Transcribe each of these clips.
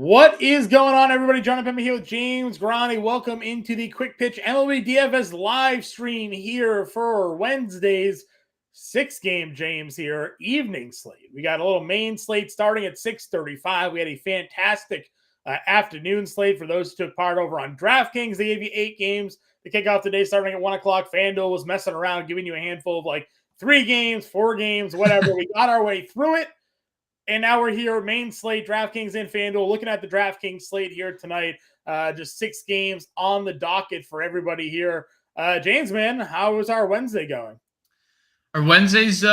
What is going on, everybody? Jon Impemba here with James Grande. Welcome into the Quick Pitch MLB DFS live stream here for Wednesday's 6-game James here evening slate. We got a little main slate starting at 6:35. We had a fantastic afternoon slate for those who took part over on DraftKings. They gave you 8 games to kick off today starting at 1 o'clock. FanDuel was messing around, giving you a handful of like 3 games, 4 games, whatever. We got our way through it. And now we're here, main slate, DraftKings and FanDuel. Looking at the DraftKings slate here tonight, just 6 games on the docket for everybody here. James, man, how was our Wednesday going? Our Wednesday's,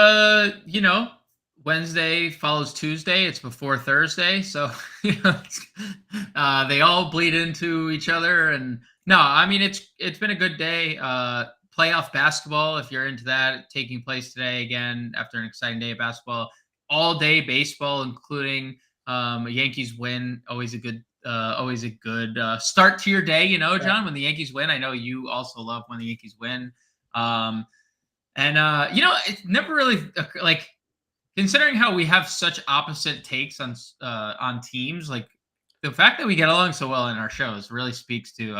Wednesday follows Tuesday. It's before Thursday, so they all bleed into each other. And no, I mean it's been a good day. Playoff basketball, if you're into that, taking place today again after an exciting day of basketball. All day baseball, including a Yankees win. Always a good start to your day, John. When the Yankees win, I know you also love when the Yankees win. It's never really like, considering how we have such opposite takes on teams. Like the fact that we get along so well in our shows really speaks to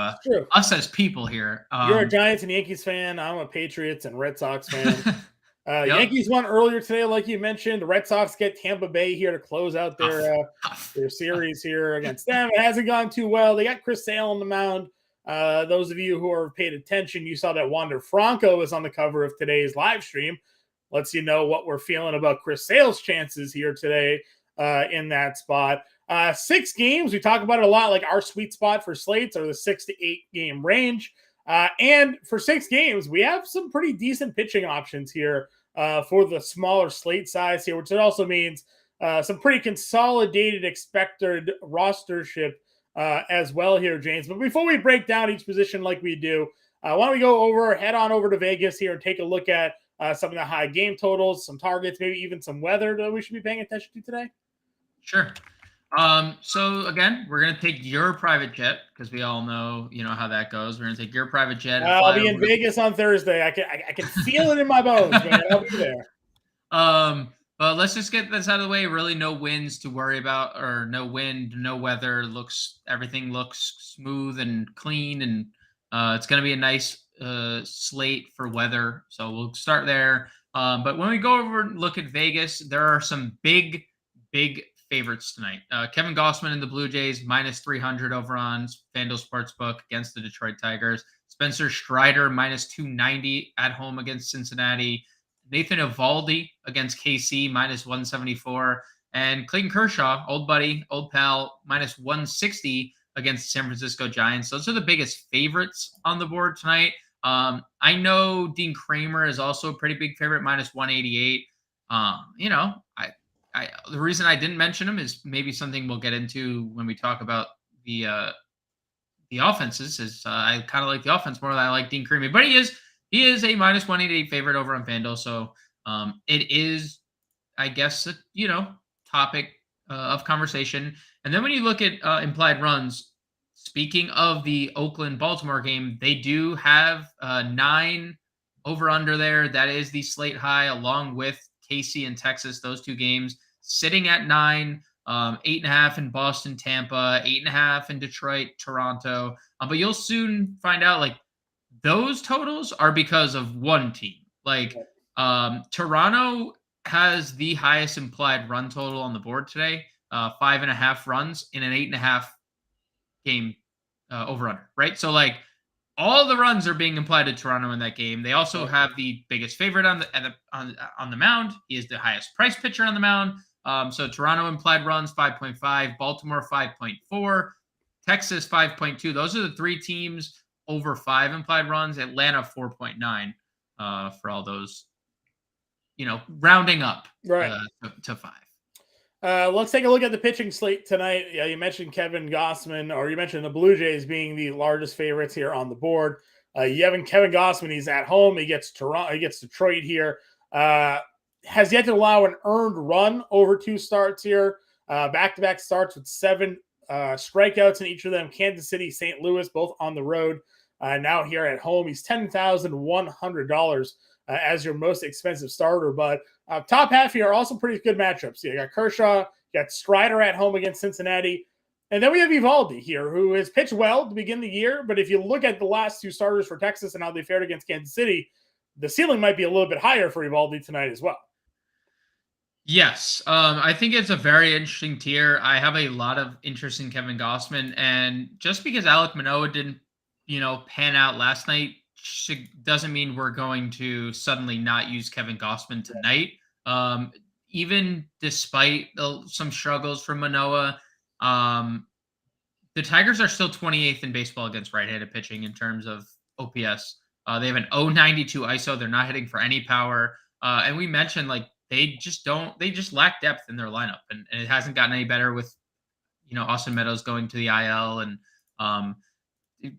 us as people here. You're a Giants and Yankees fan. I'm a Patriots and Red Sox fan. Yankees won earlier today, like you mentioned. The Red Sox get Tampa Bay here to close out their series here against them. It hasn't gone too well. They got Chris Sale on the mound. Those of you who are paid attention, you saw that Wander Franco was on the cover of today's live stream. Lets you know what we're feeling about Chris Sale's chances here today in that spot. 6 games, we talk about it a lot, like our sweet spot for slates are the 6 to 8 game range. And for 6 games, we have some pretty decent pitching options here for the smaller slate size here, which it also means some pretty consolidated expected rostership as well here, James. But before we break down each position like we do, why don't we head on over to Vegas here and take a look at some of the high game totals, some targets, maybe even some weather that we should be paying attention to today? Sure. So again, we're going to take your private jet because we all know, how that goes. We're going to take your private jet. I'll be in Vegas on Thursday. I can feel it in my bones, man. I'll be there. But let's just get this out of the way. Really no winds to worry about, or no wind, no weather. Everything looks smooth and clean, and it's going to be a nice slate for weather. So we'll start there. But when we go over and look at Vegas, there are some big favorites tonight. Kevin Gausman and the Blue Jays minus 300 over on FanDuel Sportsbook against the Detroit Tigers. Spencer Strider minus 290 at home against Cincinnati. Nathan Eovaldi against KC minus 174. And Clayton Kershaw, old buddy, old pal, minus 160 against the San Francisco Giants. Those are the biggest favorites on the board tonight. I know Dean Kramer is also a pretty big favorite, minus 188. The reason I didn't mention him is maybe something we'll get into when we talk about the offenses. Is I kind of like the offense more than I like Dean Kramer, but he is a minus 188 favorite over on FanDuel. So it is, I guess, a topic of conversation. And then when you look at implied runs, speaking of the Oakland-Baltimore game, they do have 9 over under there. That is the slate high, along with KC and Texas, those 2 games sitting at 9, 8.5 in Boston, Tampa, 8.5 in Detroit, Toronto. But you'll soon find out, like, those totals are because of one team. Like, Toronto has the highest implied run total on the board today, 5.5 runs in an 8.5 game over under, right? So, like, all the runs are being implied to Toronto in that game. They also have the biggest favorite on the mound. He is the highest price pitcher on the mound. So Toronto implied runs 5.5, Baltimore 5.4, Texas 5.2. Those are the 3 teams over 5 implied runs. Atlanta 4.9 for all those, rounding up to 5. Let's take a look at the pitching slate tonight. Yeah, you mentioned Kevin Gausman, or you mentioned the Blue Jays being the largest favorites here on the board. You have Kevin Gausman. He's at home. He gets Detroit here. Has yet to allow an earned run over 2 starts here. Back-to-back starts with 7 strikeouts in each of them. Kansas City, St. Louis, both on the road. Now here at home, he's $10,100 as your most expensive starter. But top half here are also pretty good matchups. You got Kershaw, you got Strider at home against Cincinnati. And then we have Eovaldi here, who has pitched well to begin the year. But if you look at the last two starters for Texas and how they fared against Kansas City, the ceiling might be a little bit higher for Eovaldi tonight as well. Yes. I think it's a very interesting tier. I have a lot of interest in Kevin Gossman. And just because Alek Manoah didn't, pan out last night doesn't mean we're going to suddenly not use Kevin Gossman tonight. Even despite some struggles from Manoah, the Tigers are still 28th in baseball against right-handed pitching in terms of OPS. They have an 0.92 ISO. They're not hitting for any power. And we mentioned they just lack depth in their lineup, and it hasn't gotten any better with, Austin Meadows going to the IL and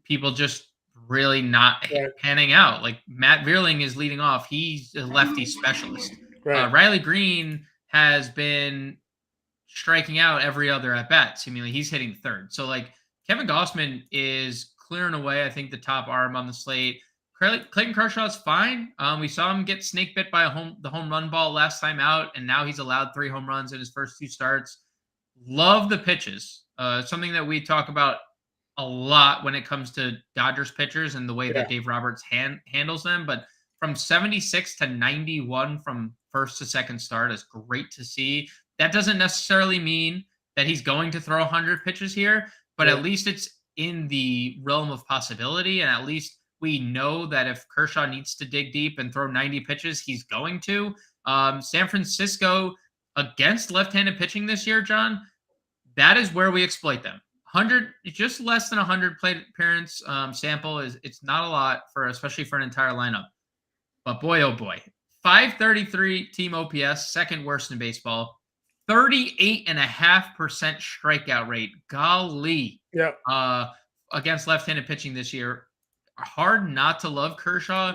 people just really not panning out. Like Matt Vierling is leading off. He's a lefty specialist. Right. Riley Green has been striking out every other at bat. Seemingly he's hitting third. So Kevin Gossman is clearing away, I think, the top arm on the slate. Clayton Kershaw's fine. We saw him get snake bit by the home run ball last time out, and now he's allowed 3 home runs in his first 2 starts. Love the pitches. Something that we talk about a lot when it comes to Dodgers pitchers and the way that Dave Roberts handles them. But from 76 to 91 from first to second start is great to see. That doesn't necessarily mean that he's going to throw 100 pitches here, but at least it's in the realm of possibility, and at least we know that if Kershaw needs to dig deep and throw 90 pitches, he's going to. San Francisco against left-handed pitching this year, John, that is where we exploit them. 100, just less than 100 plate appearance sample it's not a lot especially for an entire lineup. But boy, oh boy, 533 team OPS, second worst in baseball. 38.5% strikeout rate. Golly. Yeah. Against left-handed pitching this year. Hard not to love Kershaw.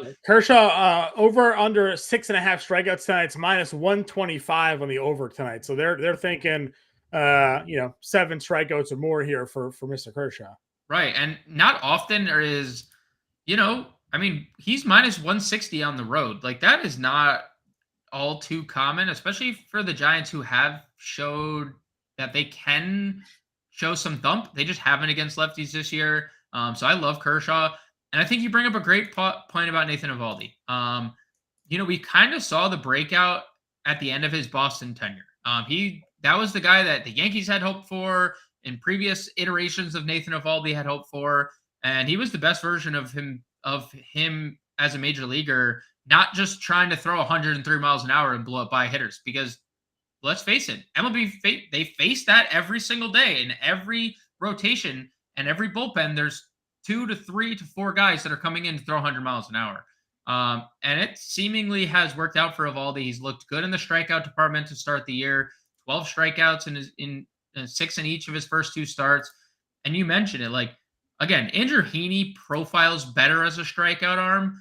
Over under 6.5 strikeouts tonight. It's minus 125 on the over tonight. So they're thinking 7 strikeouts or more here for Mr. Kershaw. Right. And not often he's minus 160 on the road. That is not all too common, especially for the Giants, who have showed that they can show some thump. They just haven't against lefties this year. So I love Kershaw. And I think you bring up a great point about Nathan Eovaldi. We kind of saw the breakout at the end of his Boston tenure. That was the guy that the Yankees had hoped for, in previous iterations of Nathan Eovaldi had hoped for, and he was the best version of him as a major leaguer, not just trying to throw 103 miles an hour and blow up by hitters. Because let's face it, MLB they face that every single day in every rotation and every bullpen. There's 2 to 3 to 4 guys that are coming in to throw 100 miles an hour. And it seemingly has worked out for Eovaldi. He's looked good in the strikeout department to start the year. 12 strikeouts in 6 in each of his first 2 starts. And you mentioned it, again, Andrew Heaney profiles better as a strikeout arm.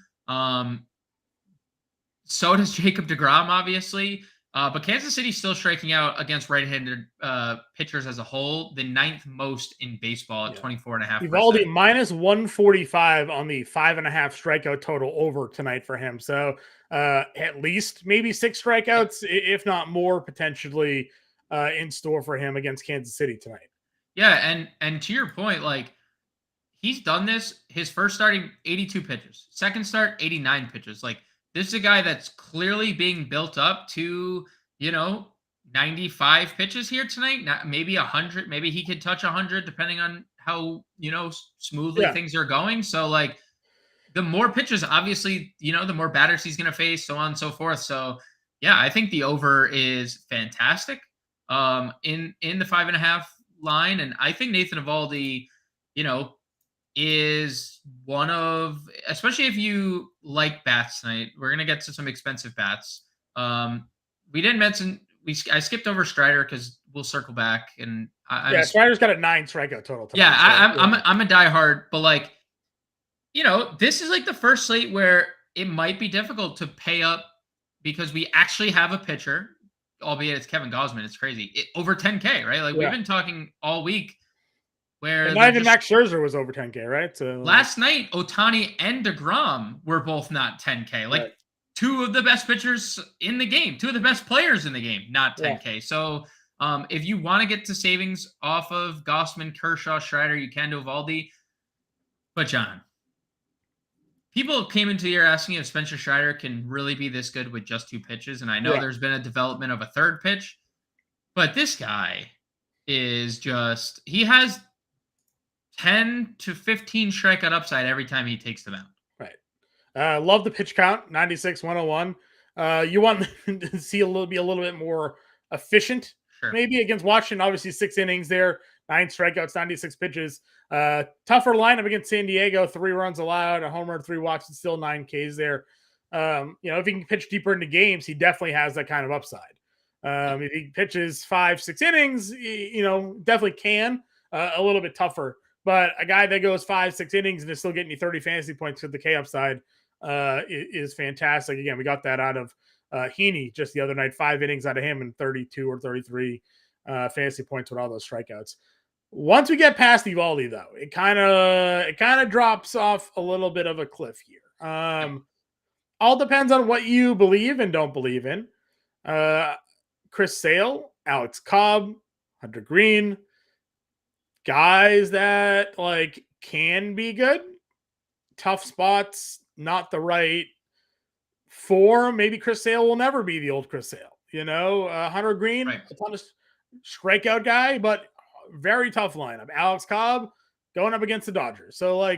So does Jacob deGrom, obviously. But Kansas City's still striking out against right-handed pitchers as a whole, the 9th most in baseball at 24.5%. Eovaldi minus 145 on the 5.5 strikeout total over tonight for him. So at least maybe 6 strikeouts, if not more, potentially in store for him against Kansas City tonight. Yeah, and to your point, he's done this. His first starting 82 pitches, second start 89 pitches. This is a guy that's clearly being built up to, 95 pitches here tonight. Not maybe 100. Maybe he could touch 100 depending on how, smoothly things are going. So the more pitches, obviously, the more batters he's going to face, so on and so forth. So yeah, I think the over is fantastic in the 5.5 line. And I think Nathan Eovaldi, is one of, especially if you like bats tonight, we're going to get to some expensive bats. We didn't mention, I skipped over Strider because we'll circle back. And Strider's got a 9 strikeout total tonight. Yeah, I'm a diehard, but this is the first slate where it might be difficult to pay up because we actually have a pitcher, albeit it's Kevin Gausman. It's crazy. Over 10K, right? We've been talking all week where not even Max Scherzer was over 10K, right? So last night, Ohtani and deGrom were both not 10K. Two of the best pitchers in the game, 2 of the best players in the game, not 10K. So If you want to get to savings off of Gossman, Kershaw, Strider, you can do Evaldi. But John, people came into the year asking if Spencer Strider can really be this good with just 2 pitches. And I know there's been a development of a 3rd pitch, but this guy is just, he has 10 to 15 strikeout upside every time he takes the mound. Right. Love the pitch count, 96, 101. You want to see be a little bit more efficient, maybe against Washington. Obviously, 6 innings there, 9 strikeouts, 96 pitches. Tougher lineup against San Diego, 3 runs allowed, a homer, 3 walks, and still 9 Ks there. If he can pitch deeper into games, he definitely has that kind of upside. If he pitches 5, 6 innings, definitely can. A little bit tougher. But a guy that goes 5, 6 innings and is still getting you 30 fantasy points with the K upside is fantastic. Again, we got that out of Heaney just the other night, 5 innings out of him and 32 or 33 fantasy points with all those strikeouts. Once we get past Evaldi, though, it kind of drops off a little bit of a cliff here. All depends on what you believe and don't believe in. Chris Sale, Alex Cobb, Hunter Green, guys that can be good. Tough spots, not the right form. Maybe Chris Sale will never be the old Chris Sale. Hunter Green, a ton of strikeout guy, but very tough lineup. Alex Cobb going up against the Dodgers. So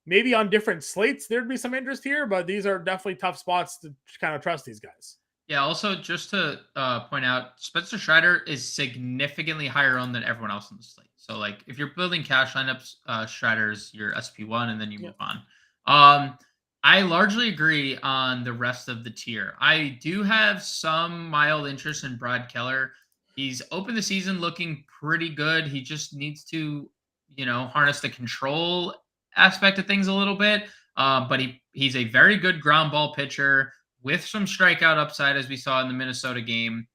maybe on different slates there'd be some interest here, but these are definitely tough spots to kind of trust these guys. Yeah, also just to point out, Spencer Strider is significantly higher owned than everyone else on the slate. So if you're building cash lineups, Strider's your SP1 and then you move on. I largely agree on the rest of the tier. I do have some mild interest in Brad Keller. He's opened the season looking pretty good. He just needs to, harness the control aspect of things a little bit. But he's a very good ground ball pitcher with some strikeout upside, as we saw in the Minnesota game.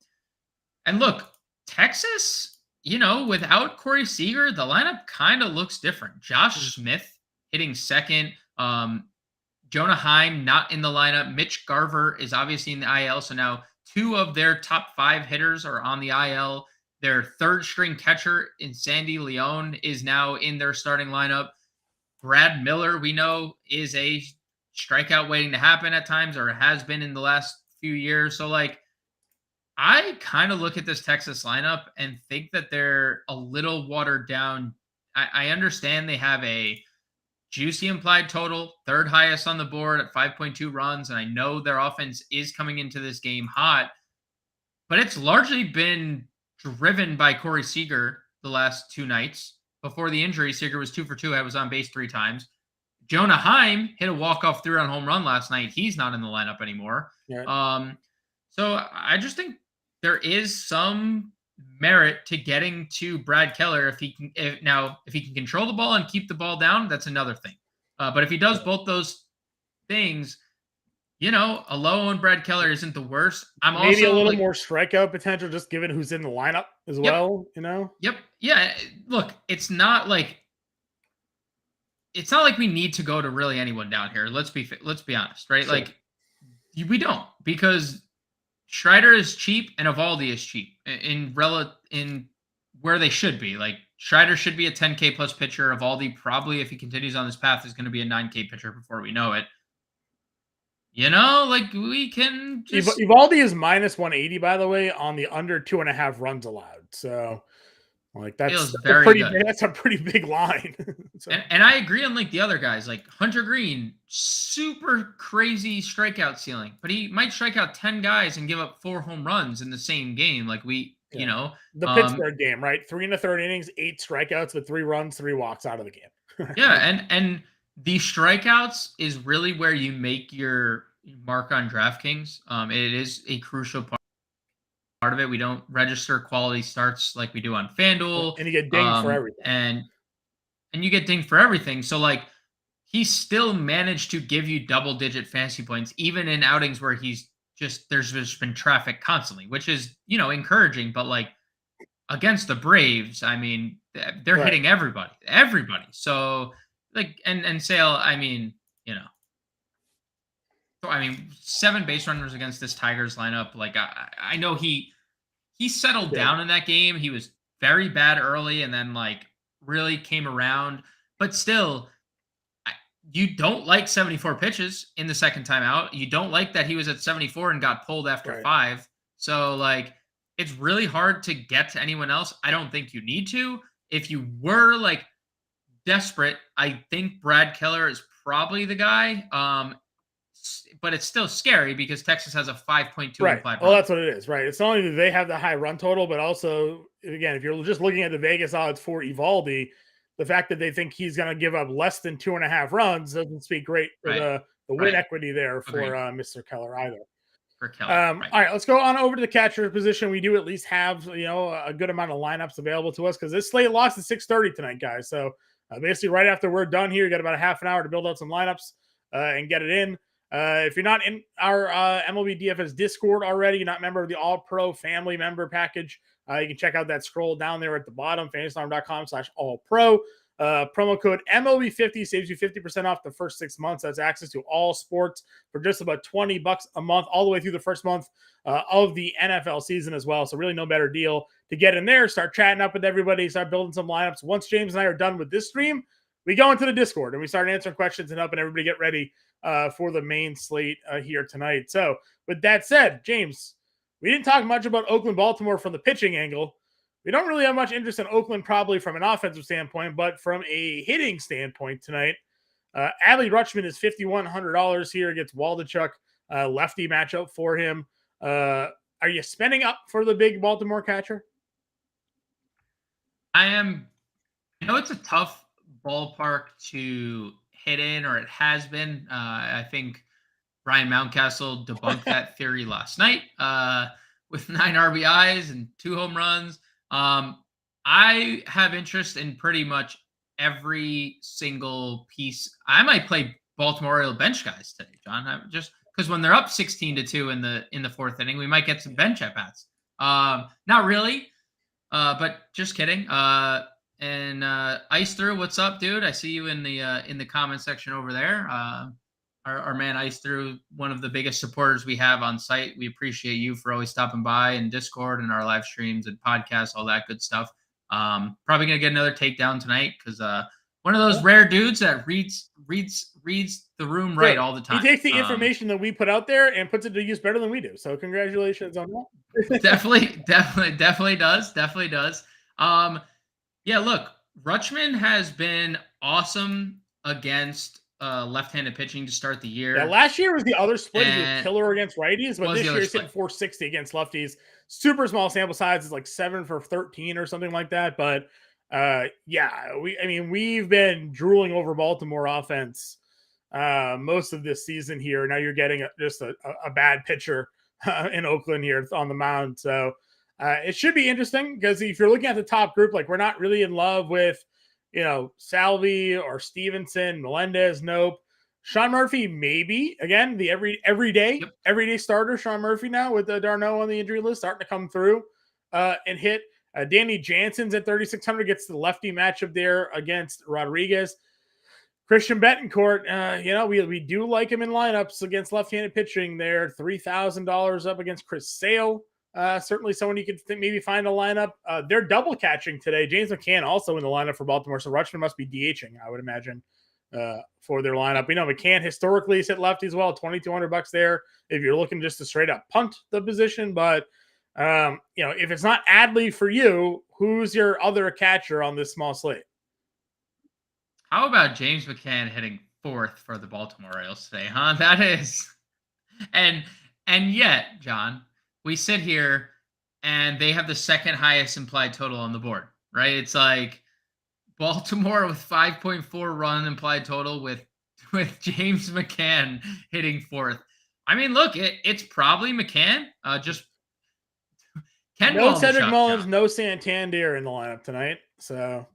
And look, Texas, without Corey Seager, the lineup kind of looks different. Josh Smith hitting second. Jonah Heim not in the lineup. Mitch Garver is obviously in the IL. So now 2 of their top 5 hitters are on the IL. Their 3rd string catcher in Sandy Leon is now in their starting lineup. Brad Miller, we know, is a strikeout waiting to happen at times, or has been in the last few years. So I kind of look at this Texas lineup and think that they're a little watered down. I understand they have a juicy implied total, 3rd highest on the board at 5.2 runs. And I know their offense is coming into this game hot, but it's largely been driven by Corey Seager the last 2 nights. Before the injury, Seager was 2 for 2. I was on base 3 times. Jonah Heim hit a walk-off 3-run home run last night. He's not in the lineup anymore. Yeah. So I just think there is some merit to getting to Brad Keller if he can control the ball and keep the ball down. That's another thing. But if he does both those things, a low-owned Brad Keller isn't the worst. I'm maybe also a little more strikeout potential, just given who's in the lineup as well. Yep. Yeah. Look, it's not like we need to go to really anyone down here. Let's be honest, right? Sure. We don't, because Strider is cheap and Evaldi is cheap in where they should be. Strider should be a 10K plus pitcher. Evaldi probably, if he continues on this path, is going to be a 9K pitcher before we know it. We can just... Evaldi is minus 180, by the way, on the under 2.5 runs allowed. So that's a pretty big line. So. And I agree on the other guys, Hunter Green, super crazy strikeout ceiling, but he might strike out 10 guys and give up 4 home runs in the same game. The Pittsburgh game, right? 3 1/3 innings, 8 strikeouts with 3 runs, 3 walks out of the game. Yeah. And the strikeouts is really where you make your mark on DraftKings. It is a crucial part of it. We don't register quality starts like we do on FanDuel. And you get dinged for everything. And you get dinged for everything. So he still managed to give you double-digit fantasy points, even in outings where there's just been traffic constantly, which is, encouraging. But against the Braves, I mean, they're hitting everybody. So and Sale, so 7 base runners against this Tigers lineup. I know he he settled down in that game. He was very bad early and then like really came around. But still, you don't like 74 pitches in the second time out. You don't like that he was at 74 and got pulled after 5. So like it's really hard to get to anyone else. I don't think you need to. If you were like desperate, I think Brad Keller is probably the guy. But it's still scary because Texas has a 5.2 implied Well, run. that's what it is, right? It's not only that they have the high run total, but also, again, if you're just looking at the Vegas odds for Eovaldi, the fact that they think he's going to give up less than 2.5 runs doesn't speak great for the win equity there for Mr. Keller either. For Keller, All right, let's go on over to the catcher position. We do at least have a good amount of lineups available to us because this slate lost at 6:30 tonight, guys. So basically, right after we're done here, you got about a half an hour to build out some lineups and get it in. If you're not in our MLB DFS Discord already, you're not a member of the All Pro family member package, you can check out that scroll down there at the bottom, fantasyalarm.com/all-pro. Promo code MLB50 saves you 50% off the first 6 months. That's access to all sports for just about $20 a month, all the way through the first month of the NFL season as well. So really no better deal to get in there, start chatting up with everybody, start building some lineups. Once James and I are done with this stream, we go into the Discord and we start answering questions and helping everybody get ready for the main slate here tonight. So with that said, James, we didn't talk much about Oakland-Baltimore from the pitching angle. We don't really have much interest in Oakland probably from an offensive standpoint, but from a hitting standpoint tonight, Adley Rutschman is $5,100 here against Waldichuk, lefty matchup for him. Are you spending up for the big Baltimore catcher? I am. I know it's a tough ballpark to hit in, or it has been. I think Ryan Mountcastle debunked that theory last night with 9 RBIs and 2 home runs. I have interest in pretty much every single piece. I might play Baltimore Oriole bench guys today, John. Just because when they're up 16-2 in the 4th inning, we might get some bench at bats. Not really, but just kidding. And Ice Through, what's up, dude? I see you in the comment section over there. Our man Ice Through, one of the biggest supporters we have on site. We appreciate you for always stopping by in Discord and our live streams and podcasts, all that good stuff. Probably gonna get another takedown tonight because one of those rare dudes that reads the room right all the time. He takes the information that we put out there and puts it to use better than we do. So congratulations on that. definitely does. Yeah, look, Rutschman has been awesome against left-handed pitching to start the year. Yeah, last year was the other split. He was killer against righties, but this year he's hitting 460 against lefties. Super small sample size. It's like 7 for 13 or something like that. But we've been drooling over Baltimore offense most of this season here. Now you're getting just a bad pitcher in Oakland here on the mound. So it should be interesting because if you're looking at the top group, like we're not really in love with Salvi or Stevenson, Melendez, nope. Sean Murphy, maybe. Again, the everyday starter, Sean Murphy now with Darno on the injury list starting to come through and hit. Danny Jansen's at 3,600, gets the lefty matchup there against Rodriguez. Christian Bettencourt, we do like him in lineups against left-handed pitching there. $3,000 up against Chris Sale. Certainly someone you could maybe find a lineup. They're double catching today. James McCann also in the lineup for Baltimore, so Rutschman must be DHing, I would imagine, for their lineup. We know McCann historically is hit lefty as well, $2,200 there if you're looking just to straight up punt the position. But if it's not Adley for you, who's your other catcher on this small slate? How about James McCann hitting 4th for the Baltimore Orioles today, huh? That is, and yet, John, we sit here and they have the second highest implied total on the board, right? It's like Baltimore with 5.4 run implied total with James McCann hitting 4th. I mean, look, it's probably McCann. Just Ken no Cedric Mullins, no Santander in the lineup tonight. So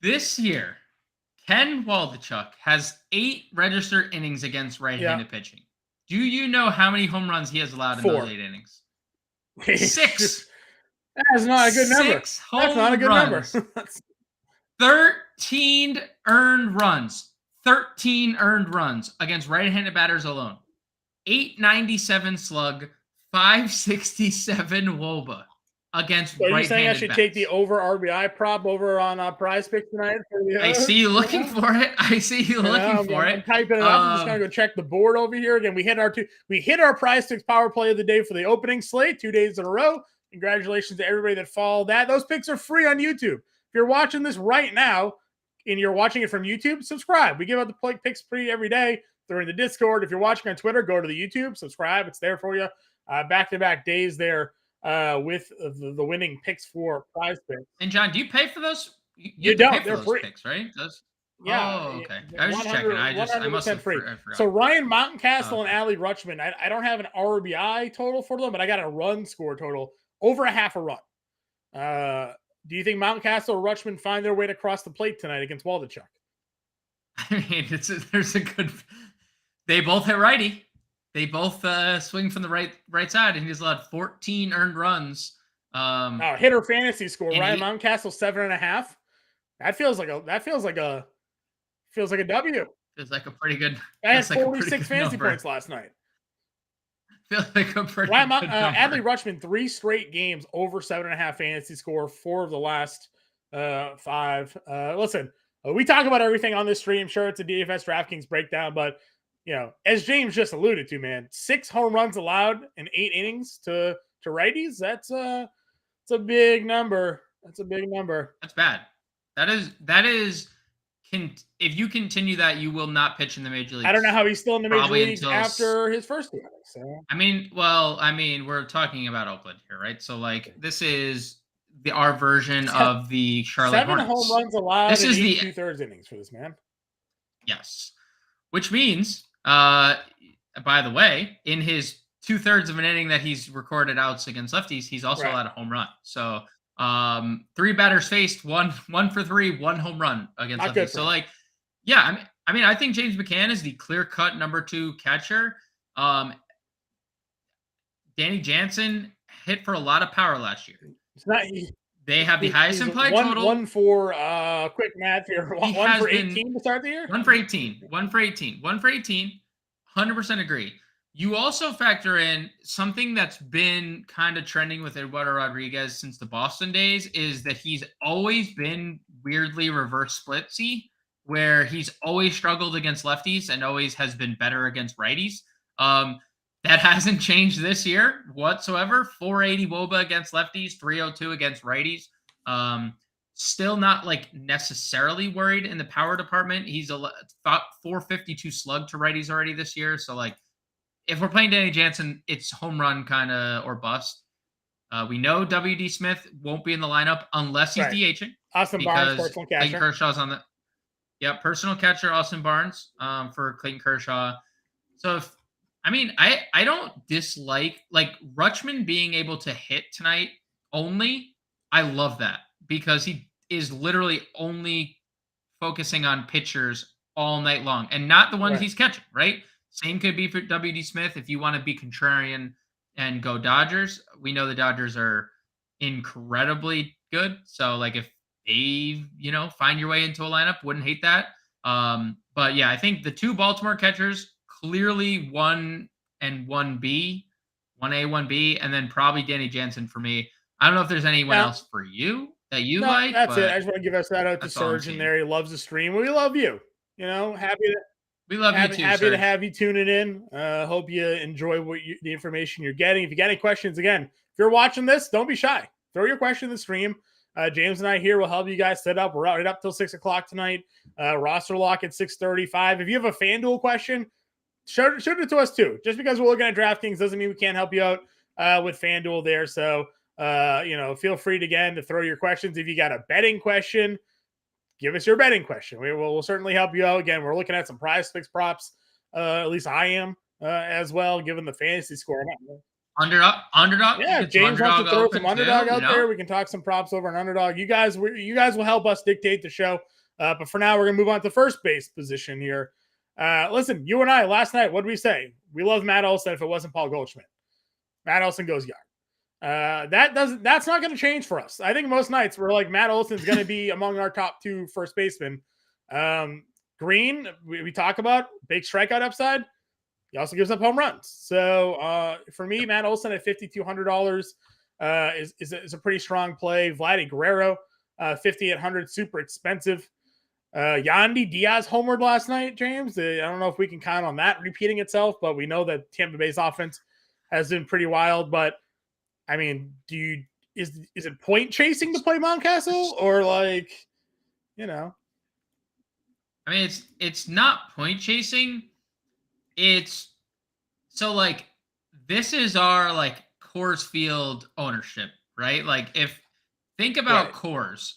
this year, Ken Waldichuk has 8 registered innings against right-handed pitching. Do you know how many home runs he has allowed in those 8 innings? 6. That's not a good number. That's not a good number. 13 earned runs. 13 earned runs against right-handed batters alone. 897 slug, 567 WOBA against So you're saying I right-handed should bats. take the over RBI prop over on Prize Pick tonight? I see you looking for it. I see you looking for it. I'm typing it up. I'm just gonna go check the board over here again. We hit our Prize Picks power play of the day for the opening slate 2 days in a row. Congratulations to everybody that followed that. Those picks are free on YouTube. If you're watching this right now and you're watching it from YouTube, subscribe. We give out the picks free every day. They're in the Discord. If you're watching on Twitter, go to the YouTube, subscribe. It's there for you. Back-to-back days there with the winning picks for Prize Picks. And John, do you pay for those? You don't. They're free. Picks, right? Yeah. Oh, okay. I was just checking. I must have free. I forgot. So Ryan Mountcastle and Adley Rutschman, I don't have an RBI total for them, but I got a run score total over a half a run. Do you think Mountcastle or Rutschman find their way to cross the plate tonight against Waldachuk? I mean, there's a good. They both hit righty. They both swing from the right side, and he's allowed 14 earned runs. Hitter fantasy score. Ryan Mountcastle 7.5. That feels like a W. Feels like a pretty good. I had 46 fantasy points last night. Feels like a pretty Ryan, good Adley Rutschman 3 straight games over 7.5 fantasy score. 4 of the last 5. Listen, we talk about everything on this stream. Sure, it's a DFS DraftKings breakdown, but as James just alluded to, man, 6 home runs allowed in 8 innings to righties. That's a big number. That's a big number. That's bad. That is. If you continue that, you will not pitch in the major leagues. I don't know how he's still in the major leagues after his first 2 innings. So. We're talking about Oakland here, right? So, this is our version of the Charlotte Hornets. 7 home runs allowed. This is the 2/3 innings for this man. Yes, which means, by the way, in his 2/3 of an inning that he's recorded outs against lefties, he's also allowed a home run. So. 3 batters faced, one for 3, 1 home run against lefties. So I think James McCann is the clear-cut number 2 catcher. Danny Jansen hit for a lot of power last year. They have the highest implied total. 1 for quick math here. 1 for 18 to start the year. 1 for 18. 1 for 18. 1 for 18. 100% agree. You also factor in something that's been kind of trending with Eduardo Rodriguez since the Boston days is that he's always been weirdly reverse splitsy, where he's always struggled against lefties and always has been better against righties. That hasn't changed this year whatsoever. 480 WOBA against lefties, 302 against righties. Still not necessarily worried in the power department. He's thought 452 slug to righties already this year. So if we're playing Danny Jansen, it's home run kind of or bust. We know W.D. Smith won't be in the lineup unless he's DHing. Austin Barnes, personal catcher. Clayton Kershaw's on the personal catcher, Austin Barnes, for Clayton Kershaw. So I don't dislike Rutschman being able to hit tonight only. I love that because he is literally only focusing on pitchers all night long and not the ones he's catching, right? Same could be for W.D. Smith if you want to be contrarian and go Dodgers. We know the Dodgers are incredibly good. So, if they, find your way into a lineup, wouldn't hate that. But, yeah, I think the 2 Baltimore catchers, clearly 1 and 1B, 1A, 1B, and then probably Danny Jansen for me. I don't know if there's anyone else for you that you like. That's it. I just want to give a shout out to Serge in there. He loves the stream. We love you. We love you too, happy to have you tuning in. Hope you enjoy the information you're getting. If you got any questions, again, if you're watching this, don't be shy. Throw your question in the stream. James and I here will help you guys set up. We're right up till 6 o'clock tonight. Roster lock at 6:35. If you have a FanDuel question, shoot it to us too. Just because we're looking at DraftKings doesn't mean we can't help you out with FanDuel there. So, feel free to throw your questions. If you got a betting question, give us your betting question. We'll certainly help you out. Again, we're looking at some Prize Picks props. At least I am as well, given the fantasy score. Underdog. Yeah, James wants to throw some underdog out there. We can talk some props over an underdog. You guys will help us dictate the show. But for now, we're going to move on to first base position here. Listen, you and I, last night, what did we say? We love Matt Olson if it wasn't Paul Goldschmidt. Matt Olson goes yard. That's not going to change for us. I think most nights we're like Matt Olson's going to be among our top 2 first basemen. Green, we talk about big strikeout upside. He also gives up home runs. So for me, Matt Olson at $5,200 is a pretty strong play. Vladdy Guerrero, 5,800, super expensive. Yandy Diaz homered last night, James. I don't know if we can count on that repeating itself, but we know that Tampa Bay's offense has been pretty wild. But I mean, is it point chasing to play Mountcastle, or like, you know? I mean, it's not point chasing. It's so like this is our like Coors Field ownership, right? Like if think about Right. Coors,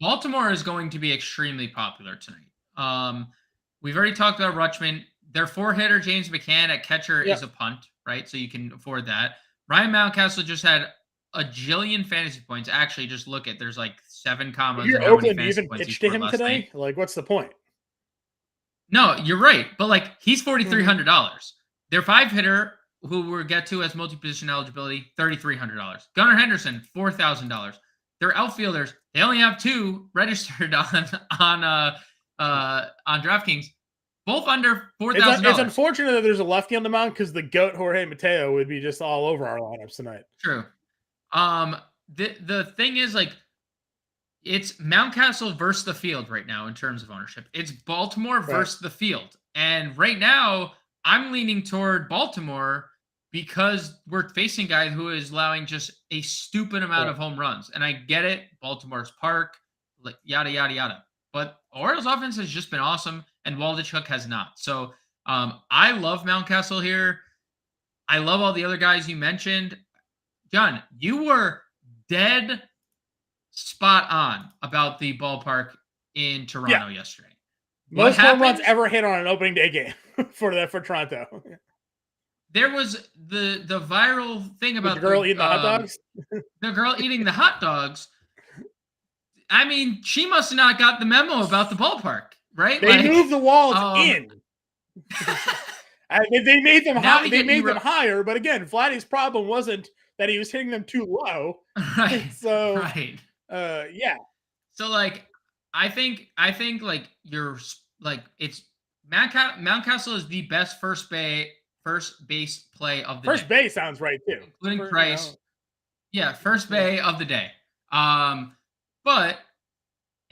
Baltimore is going to be extremely popular tonight. We've already talked about Rutschman. Their 4-hitter James McCann at catcher is a punt, right? So you can afford that. Ryan Mountcastle just had a jillion fantasy points. Actually, just look at there's like 7 commas. If you're and how many Oakland, do you fantasy even points he pitch to scored him last today? night. Like, what's the point? No, you're right. But like he's $4,300. Their 5-hitter, who we'll get to as multi-position eligibility, $3,300. Gunnar Henderson, $4,000. Their outfielders, they only have 2 registered on DraftKings, both under $4,000. It's unfortunate that there's a lefty on the mound because the GOAT Jorge Mateo would be just all over our lineups tonight. True. The thing is, like, it's Mountcastle versus the field right now in terms of ownership. It's Baltimore versus the field. And right now, I'm leaning toward Baltimore because we're facing a guy who is allowing just a stupid amount of home runs. And I get it. Baltimore's park, like yada, yada, yada. But Orioles offense has just been awesome, and Waldichuk has not. So I love Mountcastle here. I love all the other guys you mentioned. John, you were dead spot on about the ballpark in Toronto yesterday. Most home runs ever hit on an opening day game for Toronto. There was the viral thing about the girl eating the hot dogs. The girl eating the hot dogs. I mean, she must have not got the memo about the ballpark, right? They moved the walls in. They made them high. They made them higher, but again, Vladdy's problem wasn't that he was hitting them too low. Right. So yeah. So like, I think like you're like it's Mountcastle is the best first base play of the first day. Base sounds right too, including Price. Yeah, first bay of the day. But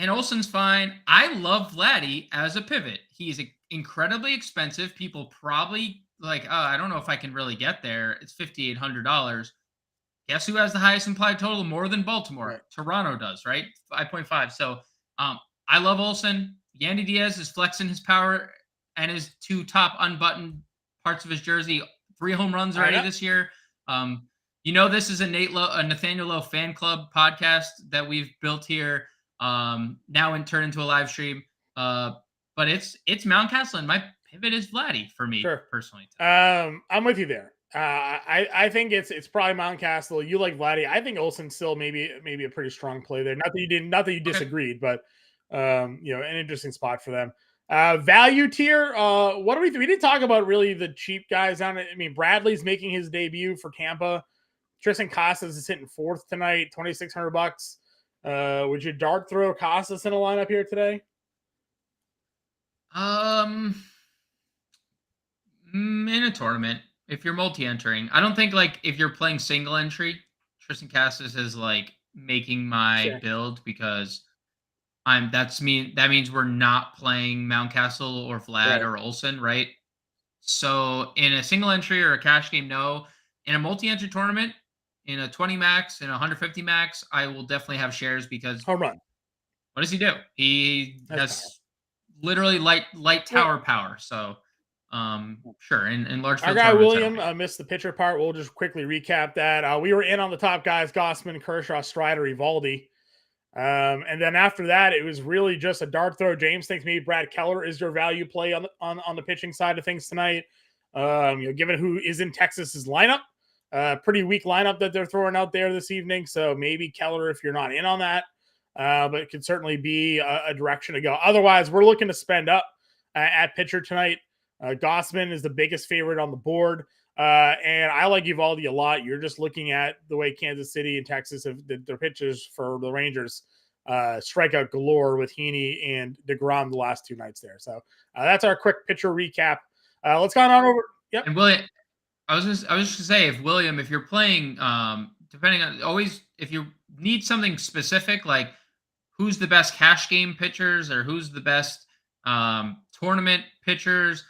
and Olson's fine. I love Vladdy as a pivot. He's incredibly expensive. People probably like, oh, I don't know if I can really get there. It's $5,800. Guess who has the highest implied total? More than Baltimore. Right. Toronto does, right? 5.5. So I love Olson. Yandy Diaz is flexing his power and his 2 top unbuttoned parts of his jersey. 3 home runs already this year. This is a Nathaniel Lowe fan club podcast that we've built here. Now and turn into a live stream. But it's Mountcastle, and my pivot is Vladdy for me personally. I'm with you there. I think it's probably Mountcastle. You like Vladdy. I think Olson's still maybe a pretty strong play there. Not that you disagreed, but an interesting spot for them. Value tier. What do we didn't talk about really the cheap guys on it. I mean, Bradley's making his debut for Tampa. Tristan Casas is hitting 4th tonight, $2,600. Would you dart throw Casas in a lineup here today? In a tournament, if you're multi-entering, I don't think like if you're playing single entry, Tristan Casas is like making my build because that means we're not playing Mountcastle or Vlad or Olson, right? So in a single entry or a cash game, no. In a multi-entry tournament, in a 20 max, in a 150 max, I will definitely have shares because home run. What does he do? He has literally light tower power. So sure. In large field. Our guy William missed the pitcher part. We'll just quickly recap that. We were in on the top guys: Gossman, Kershaw, Strider, Evaldi. And then after that, it was really just a dart throw. James thinks maybe Brad Keller is your value play on the pitching side of things tonight. Given who is in Texas's lineup, pretty weak lineup that they're throwing out there this evening. So maybe Keller if you're not in on that. But it could certainly be a direction to go. Otherwise, we're looking to spend up at pitcher tonight. Gossman is the biggest favorite on the board. And I like Evaldi a lot. You're just looking at the way Kansas City and Texas have their pitchers for the Rangers strikeout galore with Heaney and DeGrom the last 2 nights there. So that's our quick pitcher recap. Let's go on over. Yep. And William, I was just gonna say, if you're playing, depending on always, if you need something specific, like who's the best cash game pitchers or who's the best tournament pitchers,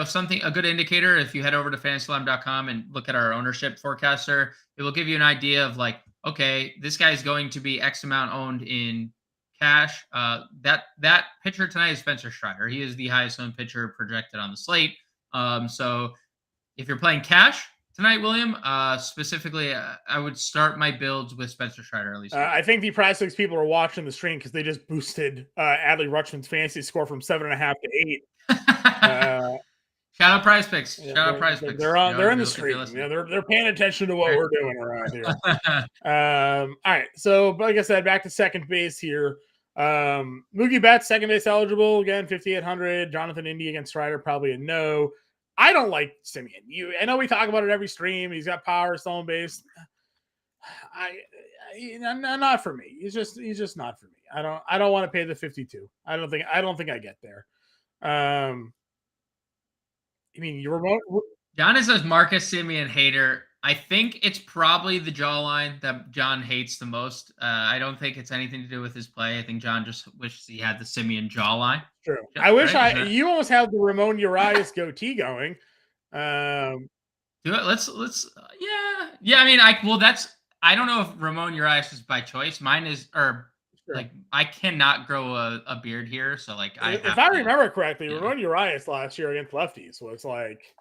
something, a good indicator. If you head over to fantasyalarm.com and look at our ownership forecaster, it will give you an idea of like, okay, this guy's going to be X amount owned in cash. That pitcher tonight is Spencer Strider. He is the highest owned pitcher projected on the slate. So if you're playing cash tonight, William, specifically, I would start my builds with Spencer Strider at least. I think the Prize Picks people are watching the stream because they just boosted Adley Rutschman's fantasy score from 7.5 to 8. Shout out Prize Picks. Yeah, Shout out Prize Picks. They're in the stream. Yeah, they're paying attention to what we're doing around here. All right. So, like I said, back to second base here. Mookie Betts, second base eligible again, 5,800. Jonathan India against Strider, probably a no. I don't like Simeon. I know we talk about it every stream. He's got power, stolen base. Not for me. He's just not for me. I don't want to pay the 52. I don't think I get there. I mean, your remote. John is a Marcus Simeon hater. I think it's probably the jawline that John hates the most. I don't think it's anything to do with his play. I think John just wishes he had the Simeon jawline. True. I wish you almost have the Ramon Urias goatee going. Do it. Let's. Yeah. I mean, I don't know if Ramon Urias is by choice. Mine is, like I cannot grow a beard here, so like if I remember correctly, Ramon Urias last year against lefties was like,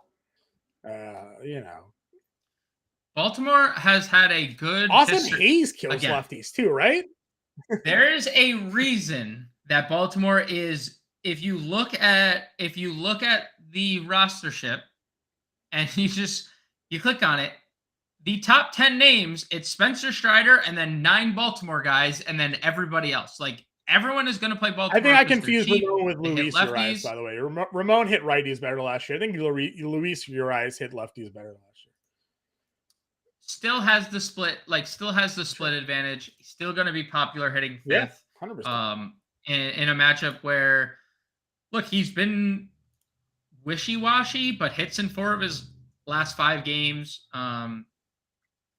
Baltimore has had a good. Austin Hayes kills lefties too, right? There is a reason that Baltimore is. If you look at the rostership, and you click on it, the top 10 names, it's Spencer Strider and then 9 Baltimore guys and then everybody else. Like everyone is going to play Baltimore. I think I confused Ramon with Luis Urias, by the way. Ramon hit righties better last year. I think Luis Urias hit lefties better last year. Still has the split advantage. Still going to be popular hitting fifth. Yeah, 100%. In a matchup where, look, he's been wishy-washy, but hits in 4 of his last 5 games.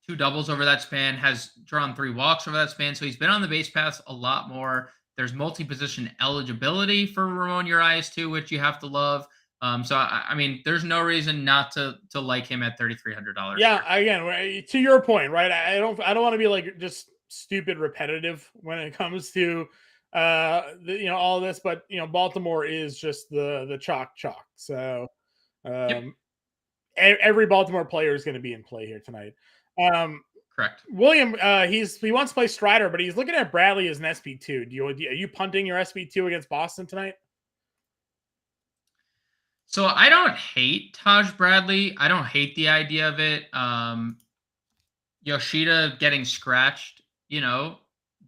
2 doubles over that span, has drawn 3 walks over that span. So he's been on the base paths a lot more. There's multi-position eligibility for Ramon Urias too, which you have to love. So I mean, there's no reason not to like him at $3,300. Yeah, again, to your point, right? I don't want to be like just stupid repetitive when it comes to all this, but Baltimore is just the chalk. So every Baltimore player is going to be in play here tonight. Correct. William, he wants to play Strider, but he's looking at Bradley as an SP2. Are you punting your SP2 against Boston tonight? So I don't hate Taj Bradley. I don't hate the idea of it. Yoshida getting scratched,